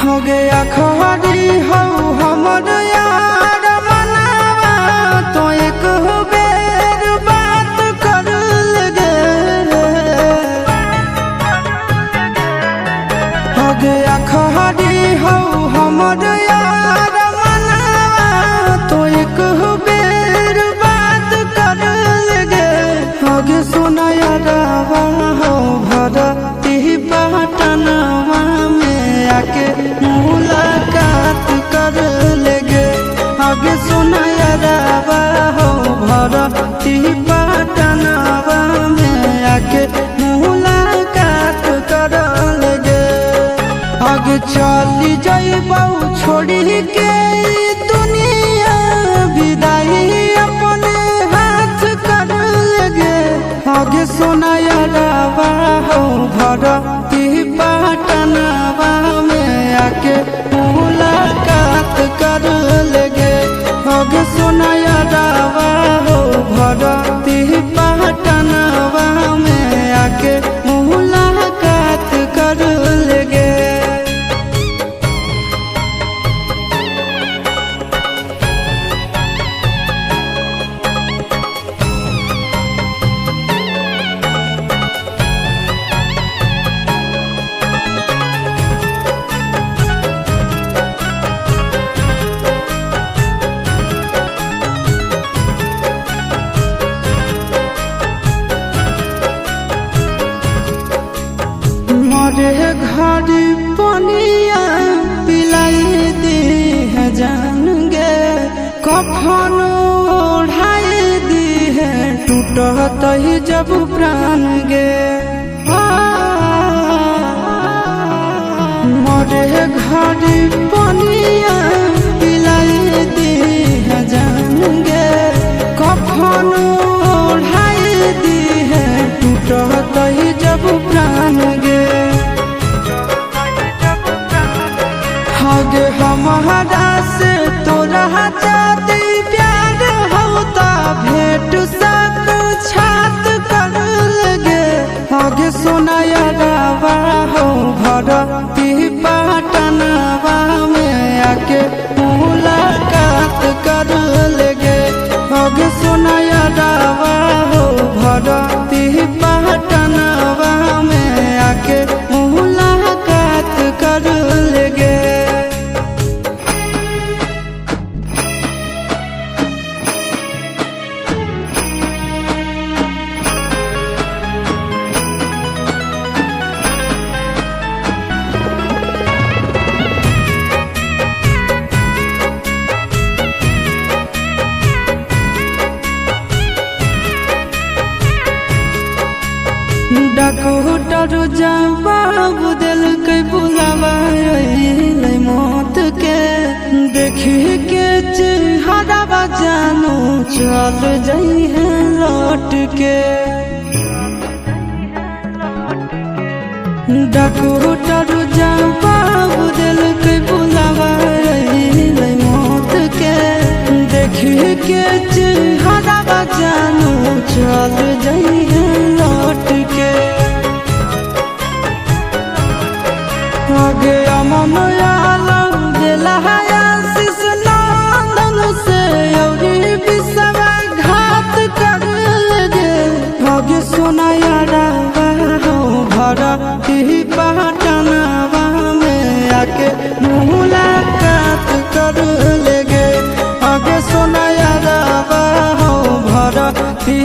हो गया खड़ी हो हमर यार मनावा तो एक बेर बात कर लगे। हो गया खड़ी हो हमर यार मनावा तो एक बेर बात कर लगे। हो गे सोना यारवा हो भरती पटनवा में आके मुलाकात कर लेगे। आगे सुना यारवा हो भरती पटनवा में आके मुलाकात कर लेगे। आगे चली जाइबौ छोड़ी के दुनिया विदाई अपने हाथ कर लेगे। आगे सुना यारवा हो भरती पटनवा में आके मुलाकात कर लेगे। आगे सुना यारवा हो भरती पटनवा में आके मुलाकात कर लेगे। मरे घड़ी पनिया पिलाई दी है जान गे। कफन ओढ़ाई दी है टूटत ही जब प्राण गे। मरे घड़ी पनिया पिलाई दी है जान गे। कफन ओढ़ाई दी है टूटत ही जब प्राण गे। आगे हमारा से तोरा जाती प्यार होता भेंट साक्षात कर लगे। आगे सोना यारवा हो भरती पटनवा में आके मुलाकात कर लेगे। आगे सोना यारवा हो भरती पटनवा में आके मुलाकात कर लेगे। डॉक्टर जवाब दिल के बुलावा मौत के। देखी के चेहरा जानू चल जाई है लौट के। डॉक्टर जवाब दिल के बुलावा मौत के। देखी के चेहरा जानू चल जाई है लौट के। आगे अमन आलम दिला आशीष नंदन से औरी विश्वासघात कर लगे। आगे सोना यारवा हो भरती पटनवा में आके मुलाकात कर लेगे। आगे सोना यारवा हो भरती